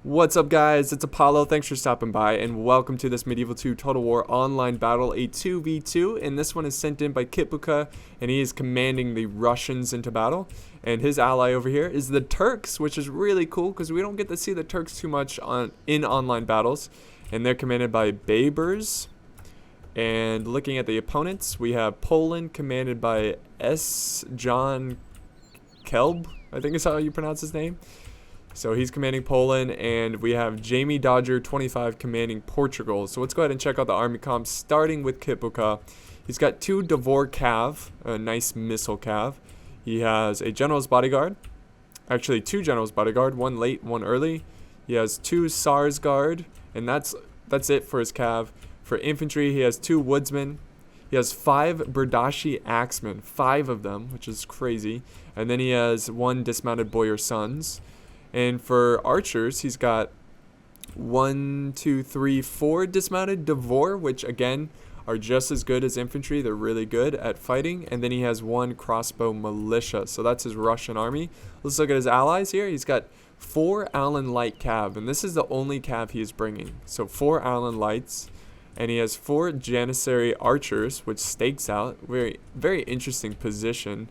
What's up, guys? It's Apollo. Thanks for stopping by, and welcome to this Medieval 2 Total War online battle, a 2v2, and this one is sent in by Kitbuka, and he is commanding the Russians into battle, and his ally over here is the Turks, which is really cool because we don't get to see the Turks too much in online battles, and they're commanded by Babers. And looking at the opponents, we have Poland commanded by S. John Kelb, I think is how you pronounce his name. So he's commanding Poland, and we have Jamie Dodger 25 commanding Portugal. So let's go ahead and check out the army comps, starting with Kitbuka. He's got 2 Devor Cav, a nice missile Cav. He has a General's Bodyguard, actually 2 General's Bodyguard, 1 late, 1 early. He has 2 Sars Guard, and that's it for his Cav. For infantry, he has 2 Woodsmen. He has 5 Berdashi Axemen, 5 of them, which is crazy. And then he has 1 Dismounted Boyar Sons. And for archers, he's got 4 dismounted Devor, which again are just as good as infantry. They're really good at fighting. And then he has 1 crossbow militia. So that's his Russian army. Let's look at his allies here. He's got 4 Allen Light Cav, and this is the only Cav he is bringing. So 4 Allen Lights, and he has 4 Janissary archers, which stakes out. Very, very interesting position.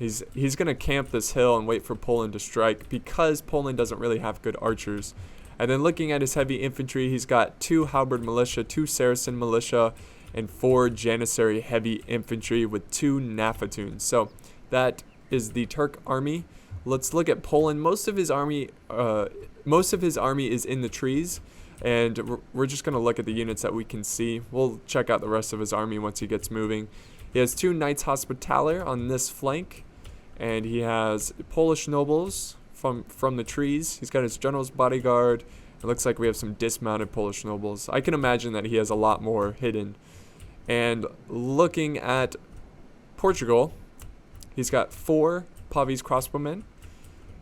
He's going to camp this hill and wait for Poland to strike because Poland doesn't really have good archers. And then looking at his heavy infantry, he's got 2 Halberd militia, 2 Saracen militia, and 4 Janissary heavy infantry with 2 Nafatoons. So that is the Turk army. Let's look at Poland. Most of his army is in the trees, and we're just going to look at the units that we can see. We'll check out the rest of his army once he gets moving. He has 2 Knights Hospitaller on this flank. And he has Polish nobles from the trees. He's got his general's bodyguard. It looks like we have some dismounted Polish nobles. I can imagine that he has a lot more hidden. And looking at Portugal, he's got 4 Pavese crossbowmen.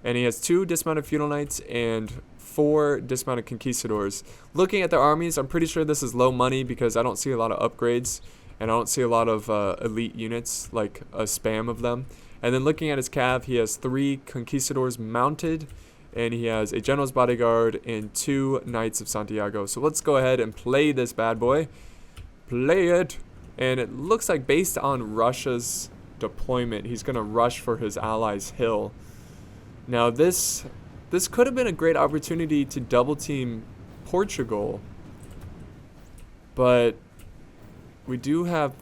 And he has 2 dismounted feudal knights and 4 dismounted conquistadors. Looking at their armies, I'm pretty sure this is low money because I don't see a lot of upgrades. And I don't see a lot of elite units, like a spam of them. And then looking at his Cav, he has 3 Conquistadors mounted, and he has a General's Bodyguard and 2 Knights of Santiago. So let's go ahead and play this bad boy. Play it! And it looks like based on Russia's deployment, he's going to rush for his allies' hill. Now this could have been a great opportunity to double team Portugal, but we do have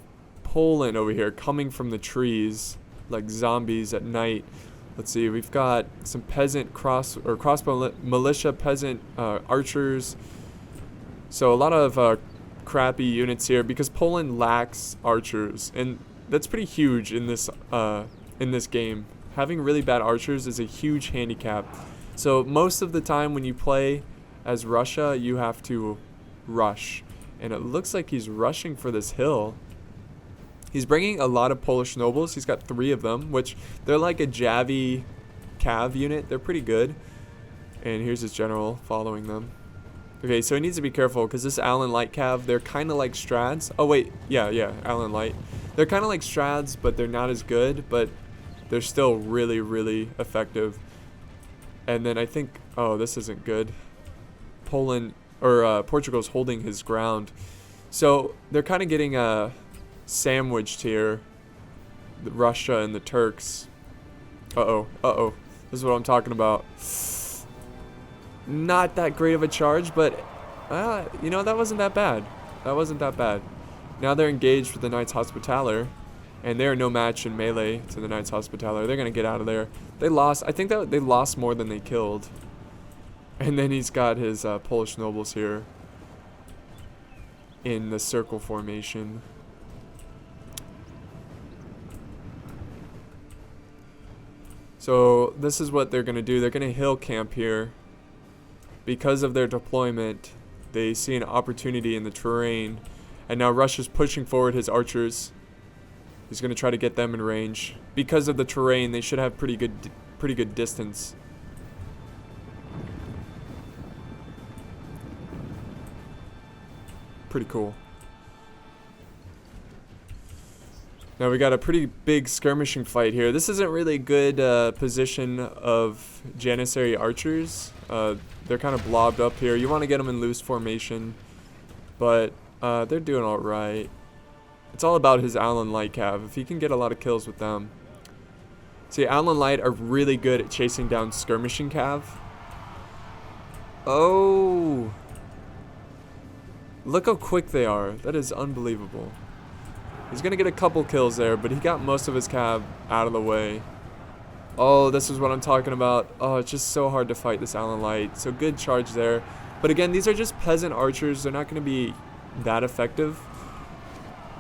Poland over here coming from the trees like zombies at night. Let's see, we've got some peasant crossbow militia, peasant archers. So a lot of crappy units here because Poland lacks archers, and that's pretty huge in this game. Having really bad archers is a huge handicap. So most of the time when you play as Russia, you have to rush, and it looks like he's rushing for this hill. He's bringing a lot of Polish nobles. He's got 3 of them, which they're like a Javi Cav unit. They're pretty good. And here's his general following them. Okay, so he needs to be careful because this Allen Light Cav, they're kind of like Strads. Oh, wait. Yeah, Allen Light. They're kind of like Strads, but they're not as good, but they're still really, really effective. And then I think, oh, this isn't good. Portugal's holding his ground. So they're kind of getting sandwiched here, Russia and the Turks. This is what I'm talking about. Not that great of a charge, but that wasn't that bad. Now they're engaged with the Knights Hospitaller, and they're no match in melee to the Knights Hospitaller. They're gonna get out of there. They lost. I think that they lost more than they killed. And then he's got his Polish nobles here in the circle formation. So this is what they're going to do. They're going to hill camp here. Because of their deployment, they see an opportunity in the terrain. And now Russia's pushing forward his archers. He's going to try to get them in range. Because of the terrain, they should have pretty good distance. Pretty cool. Now we got a pretty big skirmishing fight here. This isn't really a good position of Janissary archers. They're kind of blobbed up here. You want to get them in loose formation, but they're doing all right. It's all about his Allen Light cav. If he can get a lot of kills with them. See, Allen Light are really good at chasing down skirmishing cav. Oh! Look how quick they are. That is unbelievable. He's going to get a couple kills there, but he got most of his cav out of the way. Oh, this is what I'm talking about. Oh, it's just so hard to fight this Allen Light. So good charge there. But again, these are just peasant archers. They're not going to be that effective.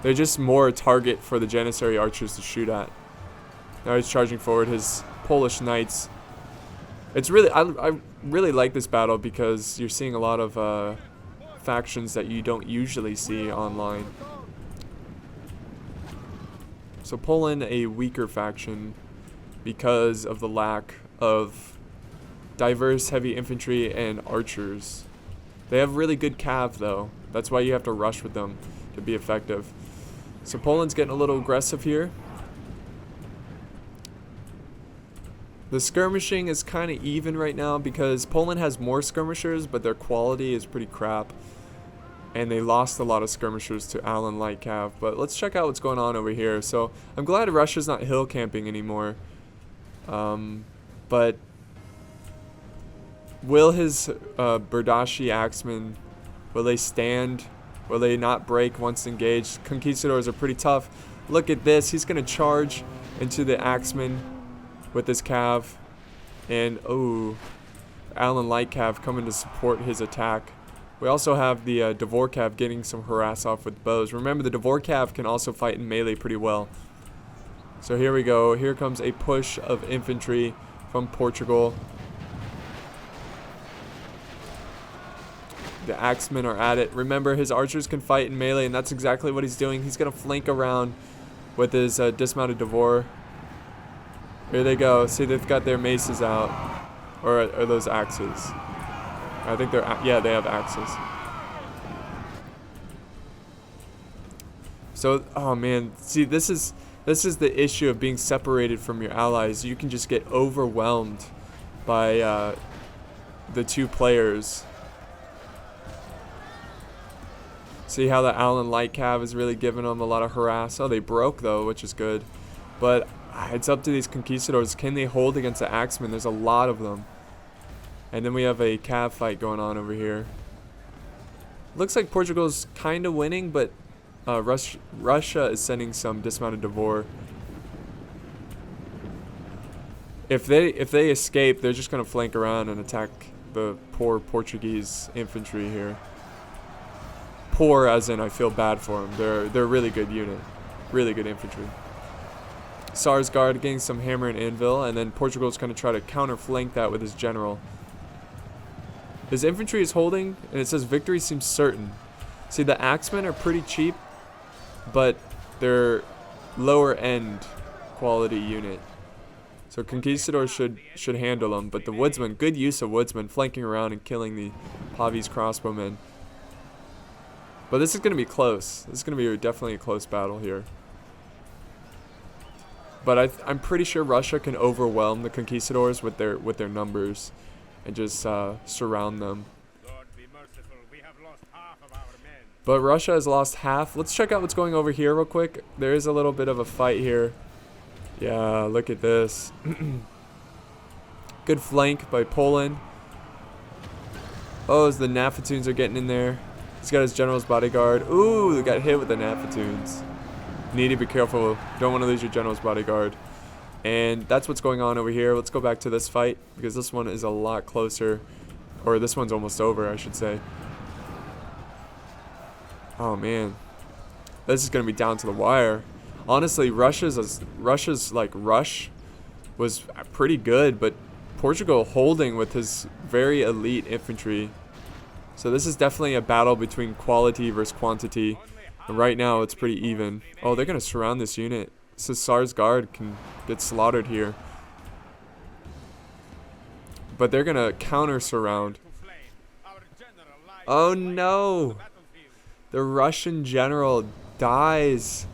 They're just more a target for the Janissary archers to shoot at. Now he's charging forward his Polish knights. It's really, I really like this battle because you're seeing a lot of factions that you don't usually see online. So Poland, a weaker faction because of the lack of diverse heavy infantry and archers. They have really good cav though. That's why you have to rush with them to be effective. So Poland's getting a little aggressive here. The skirmishing is kind of even right now because Poland has more skirmishers, but their quality is pretty crap. And they lost a lot of skirmishers to Allen Light cav. But let's check out what's going on over here. So I'm glad Russia's not hill camping anymore. But will his Berdashi axemen, will they stand? Will they not break once engaged? Conquistadors are pretty tough. Look at this. He's going to charge into the axemen with his cav. And, oh, Allen Light cav coming to support his attack. We also have the Dvorkav getting some harass off with bows. Remember, the Dvorkav can also fight in melee pretty well. So here we go. Here comes a push of infantry from Portugal. The axemen are at it. Remember, his archers can fight in melee, and that's exactly what he's doing. He's going to flank around with his dismounted Dvor. Here they go. See, they've got their maces out. Or are those axes? I think they're, yeah, they have axes. So, oh man, see, this is the issue of being separated from your allies. You can just get overwhelmed by the two players. See how the Allen Light cav is really giving them a lot of harass. Oh, they broke though, which is good. But it's up to these conquistadors. Can they hold against the axemen? There's a lot of them. And then we have a cav fight going on over here. Looks like Portugal's kind of winning, but Russia is sending some dismounted Dvor. If they escape, they're just gonna flank around and attack the poor Portuguese infantry here. Poor as in I feel bad for them. They're a really good unit, really good infantry. Sarsgaard getting some hammer and anvil, and then Portugal's gonna try to counter flank that with his general. His infantry is holding, and it says victory seems certain. See, the axemen are pretty cheap, but they're lower end quality unit. So conquistadors should handle them, but the woodsmen, good use of woodsmen, flanking around and killing the Pavi's crossbowmen. But this is going to be close. This is going to be definitely a close battle here. But I'm pretty sure Russia can overwhelm the conquistadors with their numbers and just surround them. But Russia has lost half. Let's check out what's going over here real quick. There is a little bit of a fight here. Yeah, look at this. Good flank by Poland. Oh, as the Nafatoons are getting in there. He's got his general's bodyguard. Ooh, they got hit with the Nafatoons. Need to be careful. Don't want to lose your general's bodyguard. And that's what's going on over here. Let's go back to this fight because this one is a lot closer. Or this one's almost over, I should say. Oh man, this is gonna be down to the wire. Honestly, Russia's like rush was pretty good, but Portugal holding with his very elite infantry. So this is definitely a battle between quality versus quantity. And right now it's pretty even. Oh, they're gonna surround this unit. So Sarsgaard can get slaughtered here. But they're gonna counter surround. Oh no! The Russian general dies.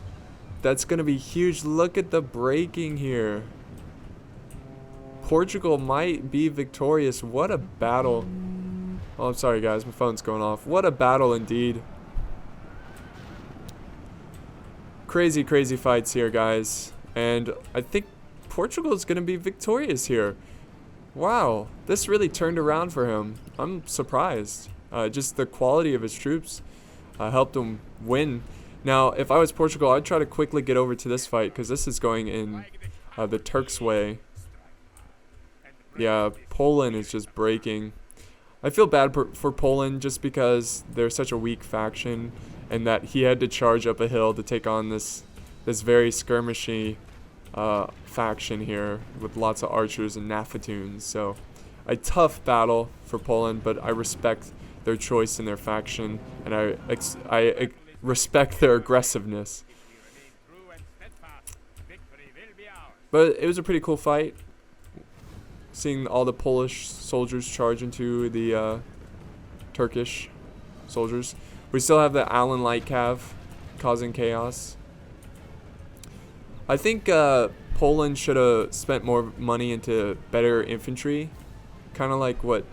That's going to be huge. Look at the breaking here. Portugal might be victorious. What a battle. Oh, I'm sorry, guys. My phone's going off. What a battle indeed. Crazy, crazy fights here, guys. And I think Portugal is going to be victorious here. Wow. This really turned around for him. I'm surprised. Just the quality of his troops helped him win. Now, if I was Portugal, I'd try to quickly get over to this fight because this is going in the Turks' way. Yeah, Poland is just breaking. I feel bad for Poland just because they're such a weak faction and that he had to charge up a hill to take on this very skirmishy faction here with lots of archers and Nafatoons. So a tough battle for Poland, but I respect their choice in their faction, and I respect their aggressiveness. But it was a pretty cool fight. Seeing all the Polish soldiers charge into the Turkish soldiers. We still have the Allen Light Cav causing chaos. I think Poland should have spent more money into better infantry, kind of like what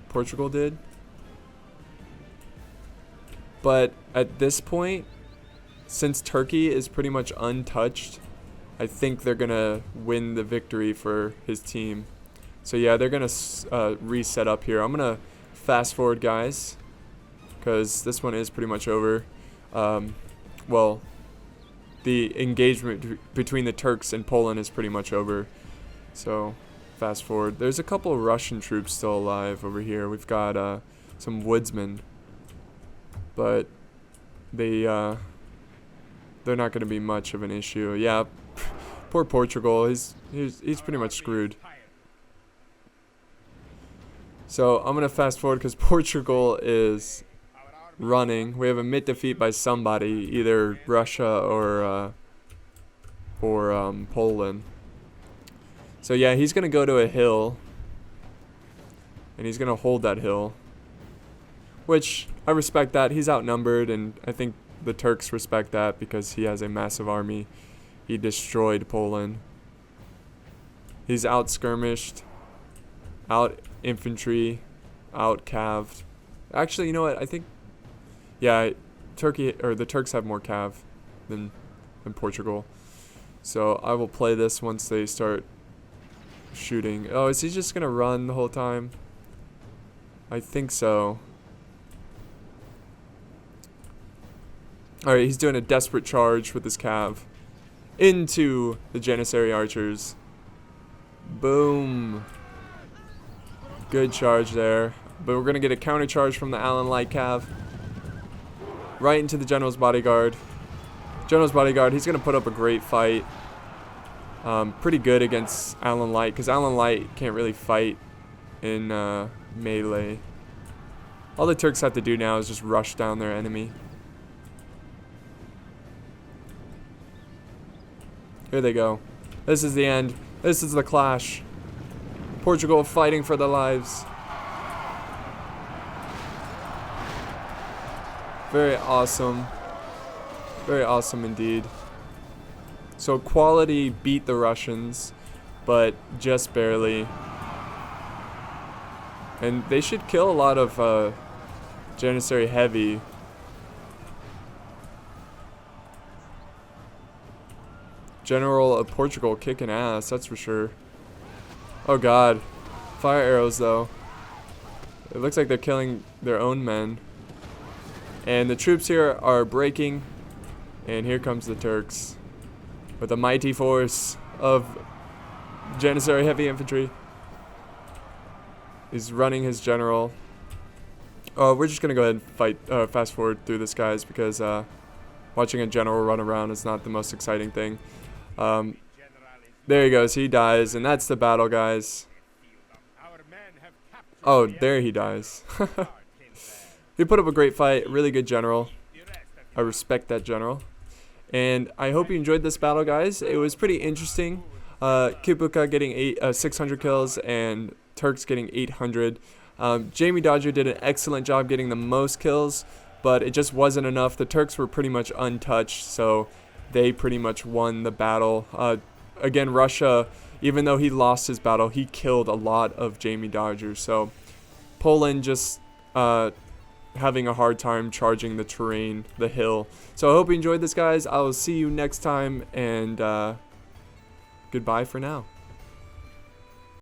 Portugal did. But at this point, since Turkey is pretty much untouched, I think they're going to win the victory for his team. So yeah, they're going to reset up here. I'm going to fast forward, guys, because this one is pretty much over. Well, the engagement between the Turks and Poland is pretty much over. So fast forward. There's a couple of Russian troops still alive over here. We've got some woodsmen, but they're not going to be much of an issue. Yeah, poor Portugal. He's pretty much screwed. So I'm going to fast forward because Portugal is running. We have a mid defeat by somebody, either Russia or Poland. So yeah, he's going to go to a hill, and he's going to hold that hill, which I respect that. He's outnumbered, and I think the Turks respect that because he has a massive army. He destroyed Poland. He's out skirmished, out infantry, out caved. Actually, you know what? I think, yeah, the Turks have more cav than Portugal. So I will play this once they start shooting. Oh, is he just gonna run the whole time? I think so. Alright, he's doing a desperate charge with his cav into the Janissary archers. Boom. Good charge there. But we're going to get a counter charge from the Allen Light Cav. Right into the General's Bodyguard. General's Bodyguard, he's going to put up a great fight. Pretty good against Allen Light, because Allen Light can't really fight in melee. All the Turks have to do now is just rush down their enemy. Here they go. This is the end. This is the clash. Portugal fighting for their lives. Very awesome. Very awesome indeed. So quality beat the Russians, but just barely. And they should kill a lot of Janissary heavy. General of Portugal kicking ass, that's for sure. Oh god. Fire arrows though. It looks like they're killing their own men. And the troops here are breaking. And here comes the Turks with a mighty force of Janissary heavy infantry. He's running his general. Oh, we're just gonna go ahead and fight, fast forward through this, guys, because watching a general run around is not the most exciting thing. There he goes, he dies, and that's the battle, guys. Oh, there he dies. He put up a great fight, really good general. I respect that general. And I hope you enjoyed this battle, guys. It was pretty interesting. Kibuka getting 600 kills and Turks getting 800. Jamie Dodger did an excellent job getting the most kills, but it just wasn't enough. The Turks were pretty much untouched, so they pretty much won the battle. Again, Russia, even though he lost his battle, he killed a lot of Jamie Dodgers. So Poland just having a hard time charging the terrain, the hill. So I hope you enjoyed this, guys. I will see you next time, and goodbye for now.